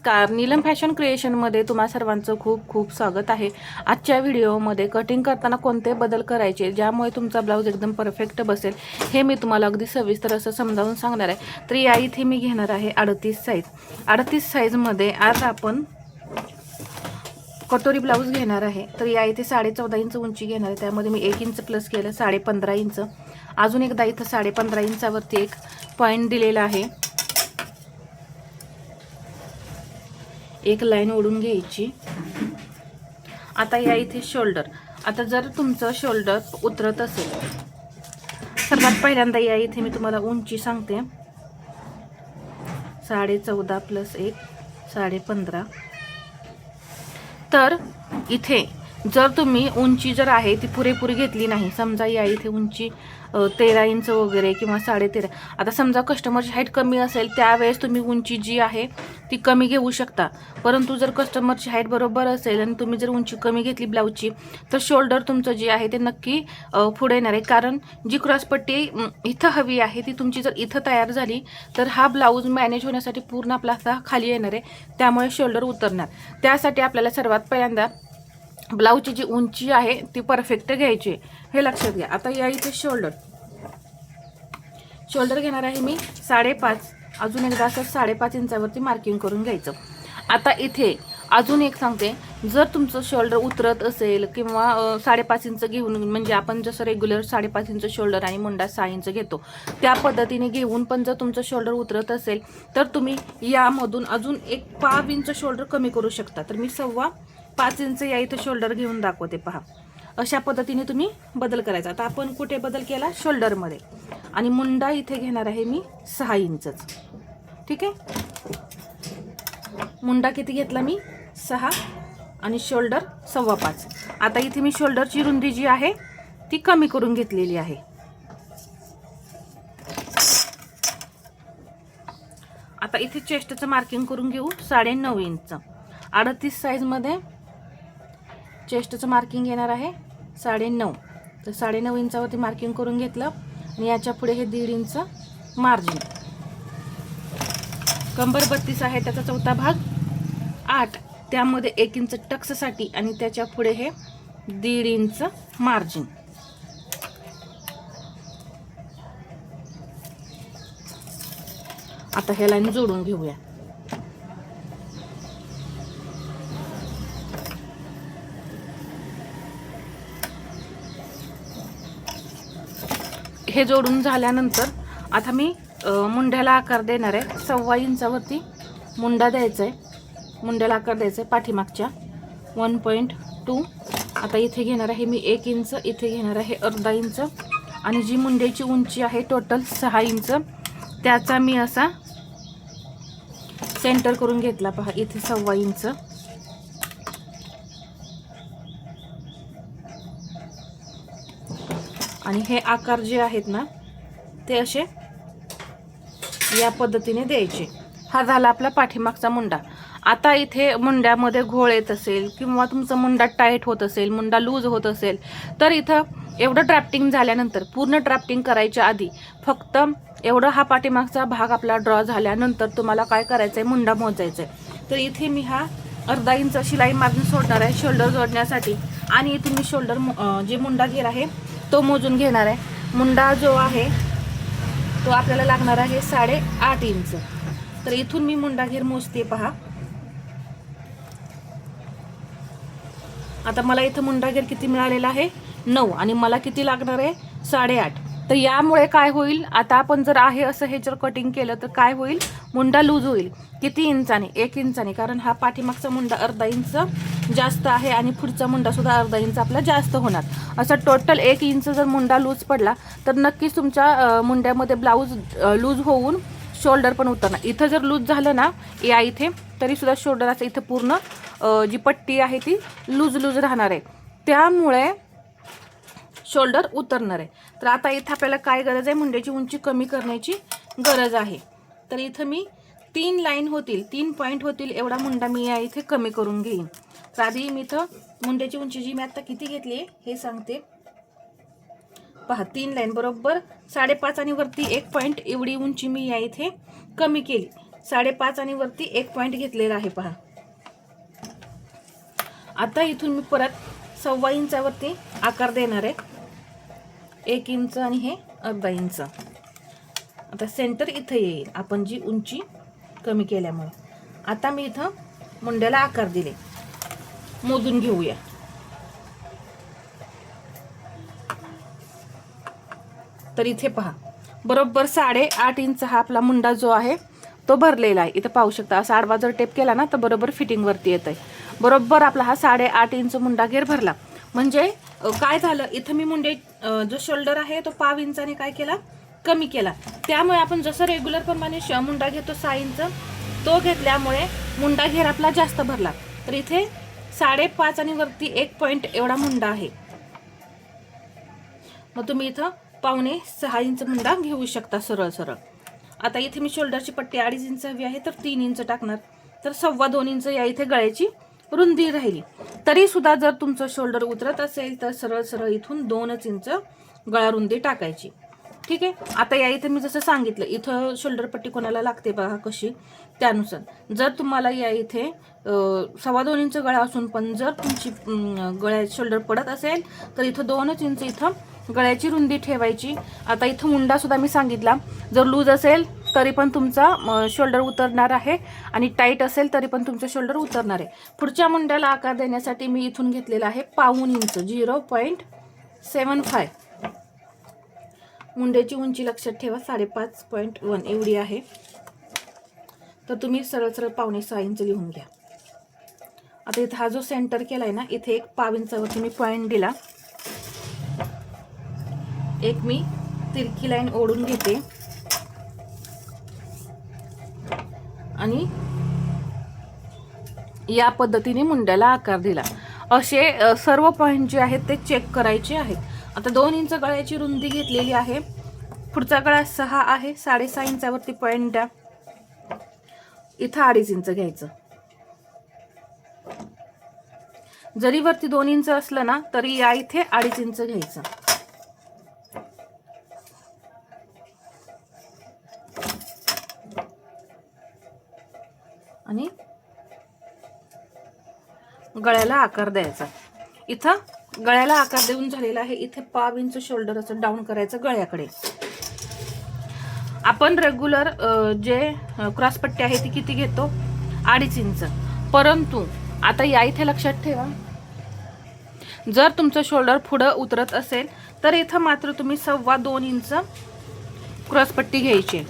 नमस्कार, नीलम फॅशन क्रिएशनमध्ये तुम्हा सर्वांचं खूप खूप स्वागत आहे। आजच्या व्हिडिओमध्ये कटिंग करताना कोणते बदल करायचे ज्यामुळे तुमचा ब्लाऊज एकदम परफेक्ट बसेल हे मी तुम्हाला अगदी सविस्तर असं समजावून सांगणार आहे। तर या इथे मी घेणार आहे 38 साईज। 38 साईजमध्ये आज आपण कटोरी ब्लाऊज घेणार आहे। तर या इथे 14.5 इंच उंची घेणार आहे, त्यामध्ये मी 1 इंच प्लस केलं 15.5 इंच। अजून एकदा इथं 15.5 इंचावरती एक पॉइंट दिलेला आहे, एक लाईन ओढून घ्यायची। आता या इथे शोल्डर, आता जर तुमचं शोल्डर उतरत असेल सर्वात पहिल्यांदा या इथे मी तुम्हाला उंची सांगते, 14.5 प्लस 1 15.5। तर इथे जर तुम्ही उंची जर आहे ती पुरेपूर घेतली नाही, समजा या इथे उंची 13 इंच वगैरे किंवा 13.5, आता समजा कस्टमरची हाईट कमी असेल त्यावेळेस तुम्ही उंची जी आहे ती कमी घेऊ शकता। परंतु जर कस्टमरची हाईट बरोबर असेल आणि तुम्ही जर उंची कमी घेतली ब्लाऊजची तर शोल्डर तुमचं जे आहे ते नक्की पुढे येणार आहे, कारण जी क्रॉसपट्टी इथं हवी आहे ती तुमची जर इथं तयार झाली तर हा ब्लाऊज मॅनेज होण्यासाठी पूर्ण आपला असा खाली येणार आहे, त्यामुळे शोल्डर उतरणार। त्यासाठी आपल्याला सर्वात पहिल्यांदा ब्लाऊजची जी उंची आहे ती परफेक्ट घ्यायची, हे लक्षात घ्या। आता या इथे शोल्डर घेणार आहे मी 5.5, अजून एकदा असं 5.5 इंचावरती मार्किंग करून घ्यायचं। आता इथे अजून एक सांगते, जर तुमचं शोल्डर उतरत असेल किंवा 5.5 इंच घेऊन, म्हणजे आपण जसं रेग्युलर 5.5 इंच शोल्डर आणि मुंडा 6 इंच घेतो त्या पद्धतीने घेऊन पण जर तुमचं शोल्डर उतरत असेल तर तुम्ही यामधून अजून एक 5 इंच शोल्डर कमी करू शकता। तर मी 5.25 इंच या इथे शोल्डर घेऊन दाखवते, पहा अशा पद्धतीने तुम्ही बदल करायचा। आता आपण कुठे बदल केला, शोल्डरमध्ये, आणि मुंडा इथे घेणार आहे मी 6 इंचच, ठीक आहे। मुंडा किती घेतला मी, 6, आणि शोल्डर 5.25। आता इथे मी शोल्डरची रुंदी जी आहे ती कमी करून घेतलेली आहे। आता इथे चेस्टचं मार्किंग करून घेऊ 9.5 इंच। 38 साईजमध्ये चेस्टचं मार्किंग येणार आहे 9.5, तर 9.5 इंचावरती मार्किंग करून घेतलं आणि याच्या पुढे हे 1.5 इंच मार्जिन। कंबर 32 आहे, त्याचा चौथा भाग 8, त्यामध्ये 1 इंच टक्ससाठी आणि त्याच्या पुढे हे 1.5 इंच मार्जिन। आता हे लाईन जोडून घेऊया। हे जोडून झाल्यानंतर आता मी मुंड्याला आकार देणार आहे। 1.25 इंचावरती मुंडा द्यायचा आहे, मुंड्याला आकार द्यायचा आहे पाठीमागच्या 1.2। आता इथे घेणार आहे मी 1 इंच, इथे घेणार आहे अर्धा इंच, आणि जी मुंड्याची उंची आहे टोटल 6 इंच त्याचा मी असा सेंटर करून घेतला, पहा इथे 1.25 इंच, आणि हे आकार जे आहेत ना ते असे या पद्धतीने द्यायचे। हा झाला आपला पाठीमागचा मुंडा। आता इथे मुंड्यामध्ये घोळ येत असेल किंवा तुमचा मुंडा टाईट होत असेल, मुंडा लूज होत असेल, तर इथं एवढं ड्राफ्टिंग झाल्यानंतर, पूर्ण ड्राफ्टिंग करायच्या आधी फक्त एवढं हा पाठीमागचा भाग आपला ड्रॉ झाल्यानंतर तुम्हाला काय करायचं आहे, मुंडा मोजायचा आहे। तर इथे मी हा अर्धा इंच शिलाई मार्जिन सोडणार आहे शोल्डर जोडण्यासाठी, आणि इथे मी शोल्डर जे मुंडा घेर आहे तो मोजून घेणार आहे। मुंडा जो आहे तो आपल्याला लागणार आहे 8.5 इंच। तर इथून मी मुंडा घेर मोजते, पहा आता मला इथं मुंडा घेर किती मिळालेला आहे, 9, आणि मला किती लागणार आहे 8.5। तर यामुळे काय होईल, आता आपण जर आहे असं हे जर कटिंग केलं तर काय होईल, मुंडा लूज होईल। किती इंचाने, 1 इंचाने, कारण हा पाठीमागचा मुंडा अर्धा इंच जास्त आहे आणि पुढचा मुंडा सुद्धा अर्धा इंच आपला जास्त होणार। असं टोटल 1 इंच जर मुंडा लूज पडला तर नक्कीच तुमच्या मुंड्यामध्ये ब्लाऊज लूज होऊन शोल्डर पण उतरणार। इथं जर लूज झालं ना या इथे, तरी सुद्धा शोल्डराचं इथं पूर्ण जी पट्टी आहे ती लूज राहणार आहे, त्यामुळे शोल्डर उतरणार आहे। तर आता इथं आपल्याला काय गरज आहे, मुंड्याची उंची कमी करण्याची गरज आहे। तर इथं मी 3 लाईन होतील, 3 पॉईंट होतील एवढा मुंडा मी या इथे कमी करून घेईन। तर आधी मी इथं मुंड्याची उंची जी मी आता किती घेतली हे सांगते, पहा 3 लाईन बरोबर 5.5 आणि वरती 1 पॉईंट एवढी उंची मी या इथे कमी केली। 5.5 आणि वरती 1 पॉइंट घेतलेला आहे पहा. आता इथून मी परत 1.25 इंचावरती आकार देणार आहे. 1 इंच आणि हे अर्धा इंच. आता सेंटर इथं येईल आपण जी उंची कमी केल्यामुळे. आता मी इथं मुंड्याला आकार दिले, मोजून घेऊया. तर इथे पहा बरोबर 8.5 इंच हा आपला मुंडा जो आहे तो भरलेला आहे. इथं पाहू शकता असा आडवा जर टेप केला ना तर बरोबर फिटिंग वरती येत आहे. बरोबर आपला हा 8.5 इंच मुंडा घेर भरला. म्हणजे काय झालं, इथं मी मुंडे जो शोल्डर आहे तो 1.5 इंचाने काय केला, कमी केला. त्यामुळे आपण जसं रेग्युलर प्रमाणे मुंडा घेतो 6 इंच, तो घेतल्यामुळे मुंडा घेर आपला जास्त भरला. तर इथे 5.5 आणि वरती 1 पॉइंट एवढा मुंडा आहे. मग तुम्ही इथं 5.25 इंच मुंडा घेऊ शकता सरळ सरळ. आता इथे मी शोल्डरची पट्टी 2.5 इंच हवी आहे तर 3 इंच टाकणार. तर 2.25 इंच या इथे गळ्याची रुंदी राहिली. तरी सुद्धा जर तुमचं शोल्डर उतरत असेल तर सरळ सरळ इथून 2 इंच गळा रुंदी टाकायची. ठीक आहे. आता या इथे मी जसं सांगितलं इथं शोल्डर पट्टी कोणाला लागते बघा कशी, त्यानुसार जर तुम्हाला या इथे 2.25 इंच गळा असून पण जर तुमची गळ्या शोल्डर पडत असेल तर इथं 2 इंच इथं गळ्याची रुंदी ठेवायची. आता इथं मुंडा सुद्धा मी सांगितला, जर लूज असेल तरी पण तुमचा शोल्डर उतरणार आहे आणि टाईट असेल तरी पण तुमचं शोल्डर उतरणार आहे. पुढच्या मुंड्याला आकार देण्यासाठी मी इथून घेतलेला आहे 1.25 इंच 0.75. मुंड्याची उंची लक्षात ठेवा 5.1 एवढी आहे. तर तुम्ही सरळ सरळ 5.6 इंच लिहून घ्या. आता इथं हा जो सेंटर केलाय ना इथे 1.5 इंचावरती मी पॉइंट दिला. एक मी तिरकी लाईन ओढून घेते आणि या पद्धतीने मुंड्याला आकार दिला. असे सर्व पॉइंट जे आहेत ते चेक करायचे आहेत. आता 2 इंच गळ्याची रुंदी घेतलेली आहे. पुढचा गळा 6 आहे. 6.5 इंचावरती पॉइंट द्या. इथं 2.5 इंच घ्यायचं. जरी वरती 2 इंच असलं ना तरी या इथे 2.5 इंच घ्यायचं. आणि गळ्याला आकार द्यायचा. इथं गळ्याला आकार देऊन झालेला आहे. इथे 1.5 इंच शोल्डर असं डाऊन करायचं गळ्याकडे. आपण रेग्युलर जे क्रॉसपट्टी आहे ती किती घेतो, 2.5 इंच. परंतु आता या इथे लक्षात ठेवा, जर तुमचं शोल्डर पुढं उतरत असेल तर इथं मात्र तुम्ही 2.25 इंच क्रॉसपट्टी घ्यायची.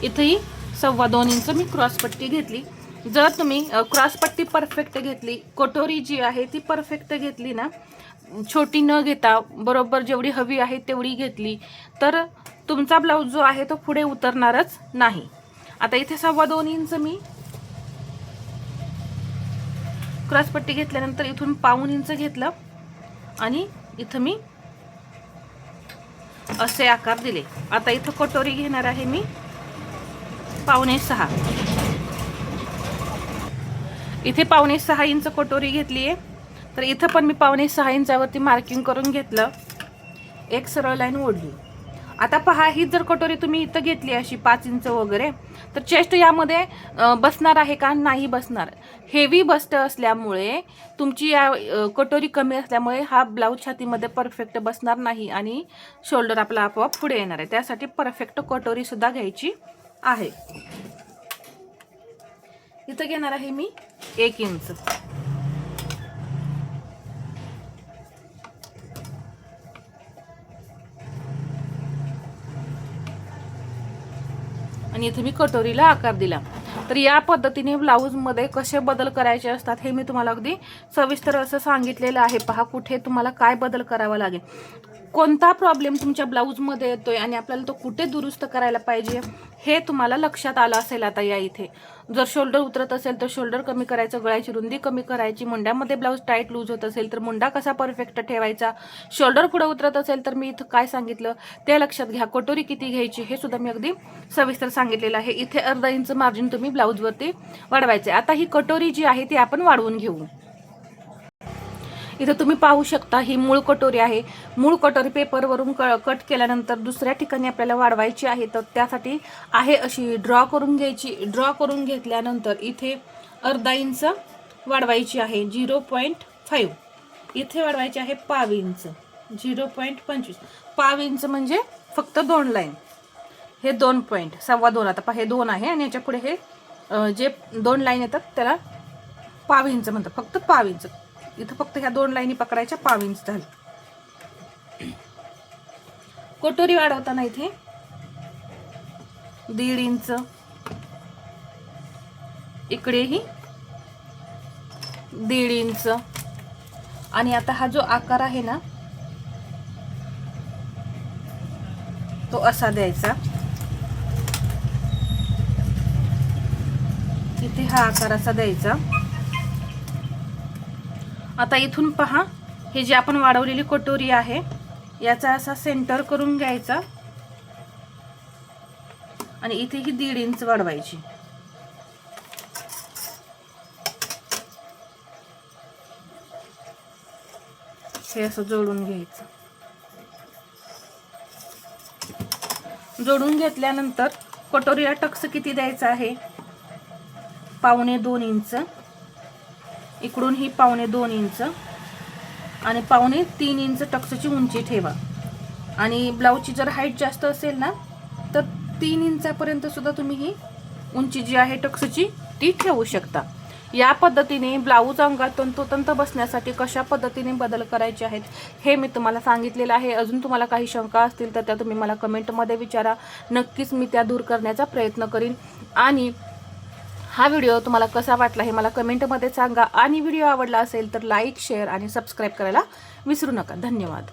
इथेही 2.25 इंच मी क्रॉसपट्टी घेतली. जर तुम्ही क्रॉसपट्टी परफेक्ट घेतली, कटोरी जी आहे ती परफेक्ट घेतली ना, छोटी न घेता बरोबर जेवढी हवी आहे तेवढी घेतली तर तुमचा ब्लाऊज जो आहे तो पुढे उतरणारच नाही. आता इथे 2.25 इंच मी क्रॉसपट्टी घेतल्यानंतर इथून 1.25 इंच घेतलं आणि इथं मी असे आकार दिले. आता इथं कटोरी घेणार आहे मी 5.6. इथे 5.6 इंच कटोरी घेतली आहे. तर इथं पण मी 5.6 इंचावरती मार्किंग करून घेतलं. एक सरळ लाईन ओढली. आता पहा, ही जर कटोरी तुम्ही इथं घेतली अशी 5 इंच वगैरे तर चेस्ट यामध्ये बसणार आहे का, नाही बसणार. हेवी बस्ट असल्यामुळे तुमची या कटोरी कमी असल्यामुळे हा ब्लाऊज छातीमध्ये परफेक्ट बसणार नाही आणि शोल्डर आपला आपोआप पुढे येणार आहे. त्यासाठी परफेक्ट कटोरी सुद्धा घ्यायची आहे. इथं घेणार आहे मी 1 इंच. आणि इथे मी कटोरीला आकार दिला. तर या पद्धतीने ब्लाऊजमध्ये कसे बदल करायचे असतात हे मी तुम्हाला अगदी सविस्तर असं सांगितलेलं आहे. पहा कुठे तुम्हाला काय बदल करावा लागेल, कोणता प्रॉब्लेम तुमच्या ब्लाऊजमध्ये येतोय आणि आपल्याला तो कुठे दुरुस्त करायला पाहिजे हे तुम्हाला लक्षात आलं असेल. आता या इथे जर शोल्डर उतरत असेल तर शोल्डर कमी करायचं, गळ्याची रुंदी कमी करायची, मुंड्यामध्ये ब्लाऊज टाईट लूज होत असेल तर मुंडा कसा परफेक्ट ठेवायचा, शोल्डर पुढे उतरत असेल तर मी इथं काय सांगितलं ते लक्षात घ्या. कटोरी किती घ्यायची हे सुद्धा मी अगदी सविस्तर सांगितलेलं आहे. इथे अर्धा इंच मार्जिन तुम्ही ब्लाऊजवरती वाढवायचे. आता ही कटोरी जी आहे ती आपण वाढवून घेऊ. इथं तुम्ही पाहू शकता ही मूळ कटोरी आहे. मूळ कटोरी पेपरवरून कट केल्यानंतर दुसऱ्या ठिकाणी आपल्याला वाढवायची आहे, तर त्यासाठी आहे अशी ड्रॉ करून घ्यायची. ड्रॉ करून घेतल्यानंतर इथे अर्धा इंच वाढवायची आहे 0.5. इथे वाढवायची आहे पाव इंच 0.25. पाव इंच म्हणजे फक्त 2 लाईन. हे 2 पॉईंट 2.25 आता पहा हे 2 आहे आणि याच्या पुढे हे जे 2 लाईन येतात त्याला पाव इंच म्हणतात. फक्त पाव इंच. इथं फक्त ह्या 2 लाईनी पकडायच्या, पाव इंच झालं. कटोरी वाढवताना इथे 1.5 इंच, इकडेही 1.5 इंच. आणि आता हा जो आकार आहे ना तो असा द्यायचा. इथे हा आकार असा द्यायचा. आता इथून पहा हे जे आपण वाढवलेली कटोरी आहे याचा असा सेंटर करून घ्यायचा आणि इथे ही 1.5 इंच वाढवायची. हे असं जोडून घ्यायचं. जोडून घेतल्यानंतर कटोरीला टक्स किती द्यायचा आहे? 1.25 इंच. इकडून ही 2.25 इंच आणि 3.25 इंच टक्सची उंची ठेवा. आणि ब्लाऊजची जर हाईट जास्त असेल ना तर 3 इंचापर्यंत सुद्धा तुम्ही ही उंची जी आहे टक्सची ती ठेवू शकता. या पद्धतीने ब्लाऊज अंगात तंतोतंत बसण्यासाठी कशा पद्धतीने बदल करायचे आहेत हे मी तुम्हाला सांगितलेलं आहे. अजून तुम्हाला काही शंका असतील तर त्या तुम्ही मला कमेंटमध्ये विचारा. नक्कीच मी त्या दूर करण्याचा प्रयत्न करीन. आणि हा व्हिडिओ तुम्हाला कसा वाटला हे मला कमेंटमध्ये सांगा. आणि व्हिडिओ आवडला असेल तर लाईक, शेअर आणि सबस्क्राईब करायला विसरू नका. धन्यवाद.